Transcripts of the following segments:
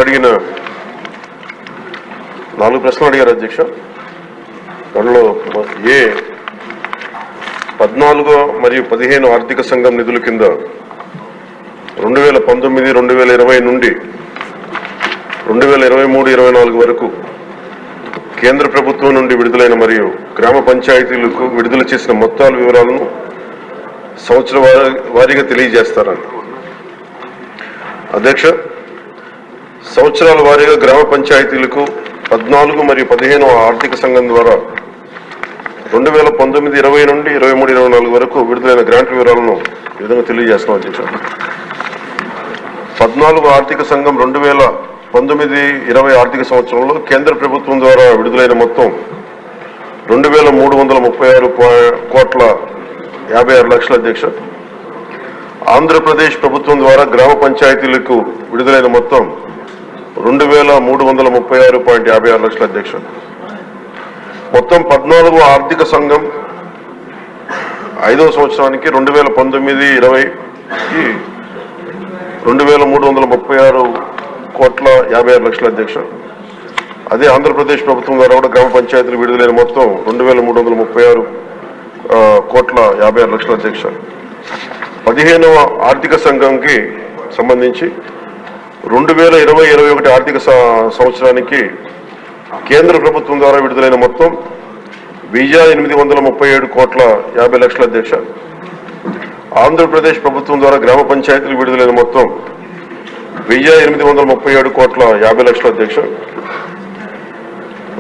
అడిగిన 4 ప్రశ్నలు అడిగారు అధ్యక్ష. దానిలో ఏ 14 మరియు 15 ఆర్థిక సంఘం నిధుల కింద 2019, 2020 నుండి 2023-24 వరకు కేంద్ర ప్రభుత్వం నుండి విడుదలైన మరియు గ్రామ పంచాయతీలకు విడుదల చేసిన మొత్తాల వివరాలను సంవత్సర వారీగా తెలియజేస్తారని. అధ్యక్ష, సంవత్సరాల వారీగా గ్రామ పంచాయతీలకు 14 మరియు 15 ఆర్థిక సంఘం ద్వారా 2019, 20 నుండి 23-24 వరకు విడుదలైన గ్రాంట్ వివరాలను ఈ విధంగా తెలియజేస్తున్నాం అధ్యక్ష. 14 ఆర్థిక సంఘం 2019-20 ఆర్థిక సంవత్సరంలో కేంద్ర ప్రభుత్వం ద్వారా విడుదలైన మొత్తం 2,336,56 అధ్యక్ష. ఆంధ్రప్రదేశ్ ప్రభుత్వం ద్వారా గ్రామ పంచాయతీలకు విడుదలైన మొత్తం 2,336,56 అధ్యక్ష. మొత్తం 14 ఆర్థిక సంఘం 5వ సంవత్సరానికి 2019-20కి 2,336,56 అధ్యక్ష. అదే ఆంధ్రప్రదేశ్ ప్రభుత్వం ద్వారా కూడా గ్రామ పంచాయతీలు విడుదలైన మొత్తం 2,336,56 అధ్యక్ష. 15వ ఆర్థిక సంఘంకి సంబంధించి 2020-21 ఆర్థిక సంవత్సరానికి కేంద్ర ప్రభుత్వం ద్వారా విడుదలైన మొత్తం 1,837,50,00,000 అధ్యక్ష. ఆంధ్రప్రదేశ్ ప్రభుత్వం ద్వారా గ్రామ పంచాయతీలు విడుదలైన మొత్తం 1,837,50,00,000 అధ్యక్ష.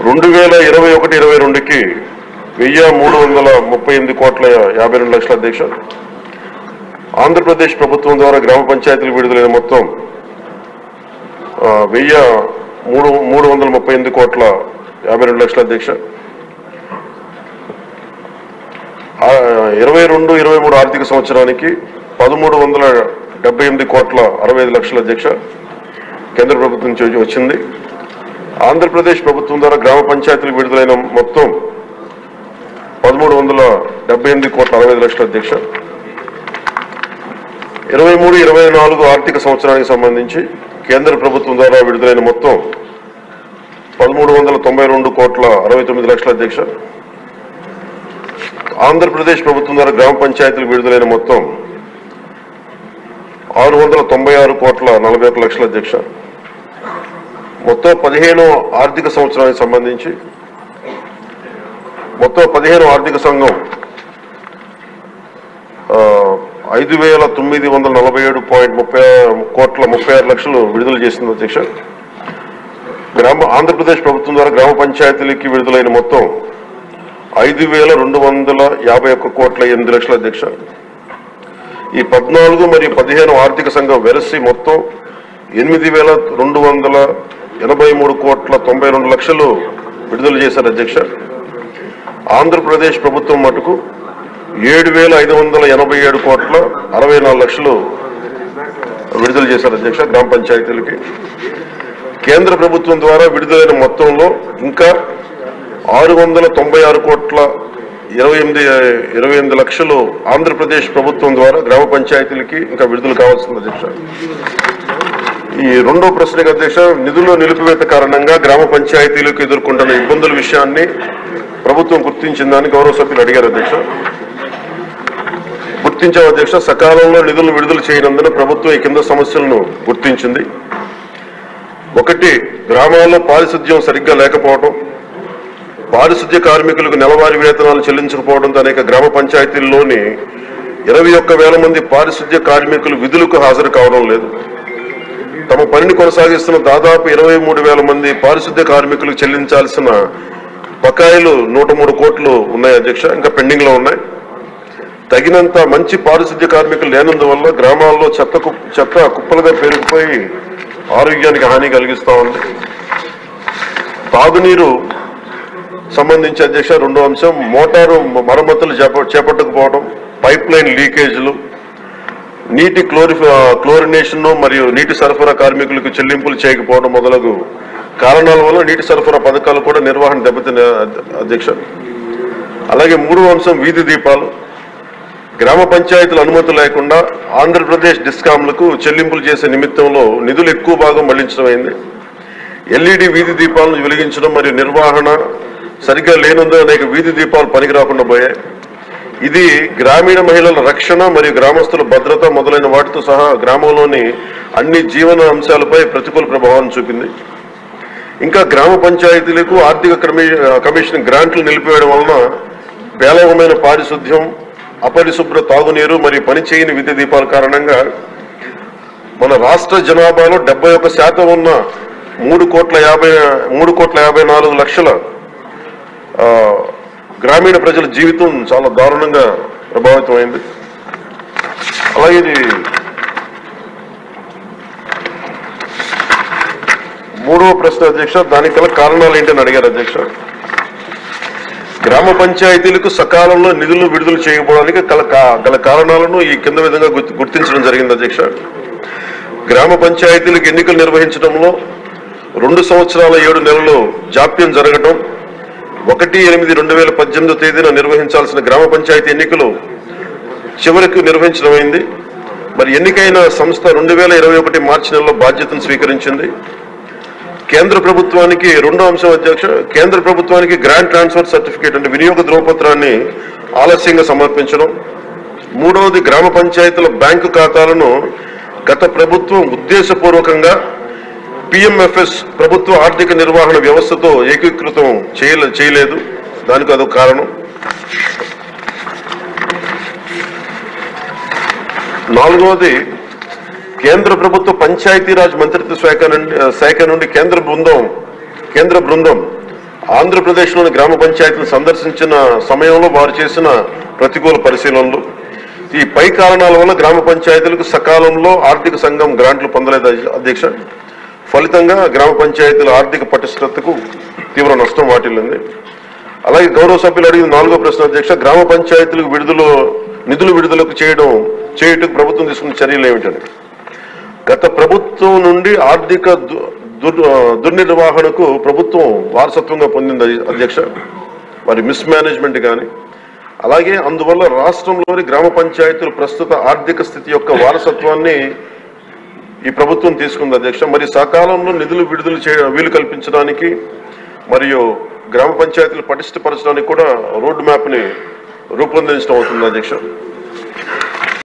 2021-22కి 1,338,52,00,000 అధ్యక్ష. ఆంధ్రప్రదేశ్ ప్రభుత్వం ద్వారా గ్రామ పంచాయతీలు విడుదలైన మొత్తం 1,338,52,00,000 అధ్యక్ష. 22-23 ఆర్థిక సంవత్సరానికి 1,378,65,00,000 అధ్యక్ష కేంద్ర ప్రభుత్వం నుంచి వచ్చింది. ఆంధ్రప్రదేశ్ ప్రభుత్వం ద్వారా గ్రామ పంచాయతీలు విడుదలైన మొత్తం 1,378,65,00,000 అధ్యక్ష. 23-24 ఆర్థిక సంవత్సరానికి సంబంధించి కేంద్ర ప్రభుత్వం ద్వారా విడుదలైన మొత్తం 1,392,69,00,000 అధ్యక్ష. ఆంధ్రప్రదేశ్ ప్రభుత్వం ద్వారా గ్రామ పంచాయతీలు విడుదలైన మొత్తం 696,41,40,00,000 అధ్యక్ష. మొత్తం 15 ఆర్థిక సంవత్సరానికి సంబంధించి మొత్తం 15 ఆర్థిక సంఘం 5,947,36,00,000 విడుదల చేసింది అధ్యక్ష. ఆంధ్రప్రదేశ్ ప్రభుత్వం ద్వారా గ్రామ పంచాయతీలకి విడుదలైన మొత్తం 5,251,08,00,000 అధ్యక్ష. ఈ 14 మరియు 15 ఆర్థిక సంఘం వెరసి మొత్తం 8,283,92,00,000 విడుదల చేశారు అధ్యక్ష. ఆంధ్రప్రదేశ్ ప్రభుత్వం మటుకు 7,587,64,00,000 విడుదల చేశారు అధ్యక్ష గ్రామ పంచాయతీలకి. కేంద్ర ప్రభుత్వం ద్వారా విడుదలైన మొత్తంలో ఇంకా 696,28,00,000 ఆంధ్రప్రదేశ్ ప్రభుత్వం ద్వారా గ్రామ పంచాయతీలకి ఇంకా విడుదల కావాల్సింది అధ్యక్ష. ఈ రెండో ప్రశ్నకు అధ్యక్ష, నిధుల నిలిపివేత కారణంగా గ్రామ పంచాయతీలకు ఎదుర్కొంటున్న ఇబ్బందుల విషయాన్ని ప్రభుత్వం గుర్తించిందని గౌరవ సభ్యులు అడిగారు అధ్యక్ష. గుర్తించాం అధ్యక్ష. సకాలంలో నిధులను విడుదల చేయనందున ప్రభుత్వం ఈ కింద సమస్యలను గుర్తించింది. 1, గ్రామాల్లో పారిశుద్ధ్యం సరిగ్గా లేకపోవడం, పారిశుద్ధ్య కార్మికులకు నెలవారీ వేతనాలు చెల్లించకపోవడంతో అనేక గ్రామ పంచాయతీల్లోని 21,000 మంది పారిశుద్ధ్య కార్మికులు విధులకు హాజరు కావడం లేదు. తమ పనిని కొనసాగిస్తున్న దాదాపు 23,000 మంది పారిశుద్ధ్య కార్మికులకు చెల్లించాల్సిన బకాయిలు 103 కోట్లు ఉన్నాయి అధ్యక్ష, ఇంకా పెండింగ్ లో ఉన్నాయి. తగినంత మంచి పారిశుద్ధ్య కార్మికులు లేనందువల్ల గ్రామాల్లో చెత్త కుప్పలుగా పెరిగిపోయి ఆరోగ్యానికి హాని కలిగిస్తా ఉంది. తాగునీరు సంబంధించి అధ్యక్ష రెండో అంశం, మోటారు మరమ్మతులు చేపట్టకపోవడం, పైప్ లైన్ లీకేజీలు, నీటి క్లోరినేషన్ మరియు నీటి సరఫరా కార్మికులకు చెల్లింపులు చేయకపోవడం మొదలగు కారణాల వల్ల నీటి సరఫరా పథకాలు కూడా నిర్వహణ దెబ్బతిన్న అధ్యక్ష. అలాగే మూడో అంశం, వీధి దీపాలు. గ్రామ పంచాయతీల అనుమతి లేకుండా ఆంధ్రప్రదేశ్ డిస్కాంలకు చెల్లింపులు చేసే నిమిత్తంలో నిధులు ఎక్కువ భాగం మళ్లించడం అయింది. ఎల్ఈడి వీధి దీపాలను వెలిగించడం మరియు నిర్వహణ సరిగ్గా లేనందున అనేక వీధి దీపాలు పనికి రాకుండా పోయాయి. ఇది గ్రామీణ మహిళల రక్షణ మరియు గ్రామస్తుల భద్రత మొదలైన వాటితో సహా గ్రామంలోని అన్ని జీవన అంశాలపై ప్రతికూల ప్రభావాన్ని చూపింది. ఇంకా గ్రామ పంచాయతీలకు ఆర్థిక కమిషన్ గ్రాంట్లు నిలిపివేయడం వలన పేలవమైన పారిశుద్ధ్యం, అపరిశుభ్ర తాగునీరు మరియు పనిచేయని విద్యుత్ దీపాల కారణంగా మన రాష్ట్ర జనాభాలో 71% ఉన్న 3,54,00,000 గ్రామీణ ప్రజల జీవితం చాలా దారుణంగా ప్రభావితమైంది. అలాగే ఇది మూడవ ప్రశ్న అధ్యక్ష, దానికి గల కారణాలు ఏంటని అడిగారు అధ్యక్ష. గ్రామ పంచాయతీలకు సకాలంలో నిధులు విడుదల చేయకపోవడానికి గల కారణాలను ఈ కింద విధంగా గుర్తించడం జరిగింది అధ్యక్ష. గ్రామ పంచాయతీలకు ఎన్నికలు నిర్వహించడంలో 2 సంవత్సరాల 7 నెలలు జాప్యం జరగడం, 1/8/2018 తేదీన నిర్వహించాల్సిన గ్రామ పంచాయతీ ఎన్నికలు చివరికి నిర్వహించడమైంది. మరి ఎన్నికైన సంస్థ 2021 మార్చి నెలలో బాధ్యతను స్వీకరించింది. కేంద్ర ప్రభుత్వానికి రెండో అంశం అధ్యక్ష, కేంద్ర ప్రభుత్వానికి గ్రాంట్ ట్రాన్స్ఫర్ సర్టిఫికేట్ అంటే వినియోగ ధ్రువపత్రాన్ని ఆలస్యంగా సమర్పించడం. మూడవది గ్రామ పంచాయతీల బ్యాంకు ఖాతాలను గత ప్రభుత్వం ఉద్దేశపూర్వకంగా పిఎంఎఫ్ఎస్ ప్రభుత్వ ఆర్థిక నిర్వహణ వ్యవస్థతో ఏకీకృతం చేయలేదు, దానికి అదొక కారణం. నాలుగవది కేంద్ర ప్రభుత్వ పంచాయతీరాజ్ మంత్రిత్వ శాఖ నుండి కేంద్ర బృందం ఆంధ్రప్రదేశ్లోని గ్రామ పంచాయతీలను సందర్శించిన సమయంలో వారు చేసిన ప్రతికూల పరిశీలనలు. ఈ పై కారణాల వల్ల గ్రామ పంచాయతీలకు సకాలంలో ఆర్థిక సంఘం గ్రాంట్లు పొందలేదు అధ్యక్ష. ఫలితంగా గ్రామ పంచాయతీల ఆర్థిక పటిష్టతకు తీవ్ర నష్టం వాటిల్లింది. అలాగే గౌరవ సభ్యులు అడిగిన 4వ ప్రశ్న అధ్యక్ష, గ్రామ పంచాయతీలకు నిధులు విడుదలకు చేయుటకు ప్రభుత్వం తీసుకున్న చర్యలు ఏమిటని. గత ప్రభుత్వం నుండి ఆర్థిక దుర్నిర్వహణకు ప్రభుత్వం వారసత్వంగా పొందింది అధ్యక్ష. మరి మిస్మేనేజ్మెంట్ కానీ, అలాగే అందువల్ల రాష్ట్రంలోని గ్రామ పంచాయతీల ప్రస్తుత ఆర్థిక స్థితి యొక్క వారసత్వాన్ని ఈ ప్రభుత్వం తీసుకుంది అధ్యక్ష. మరి సకాలంలో నిధులు విడుదల వీలు కల్పించడానికి మరియు గ్రామ పంచాయతీలు పటిష్టపరచడానికి కూడా రోడ్ మ్యాప్ని రూపొందించడం అవుతుంది అధ్యక్ష.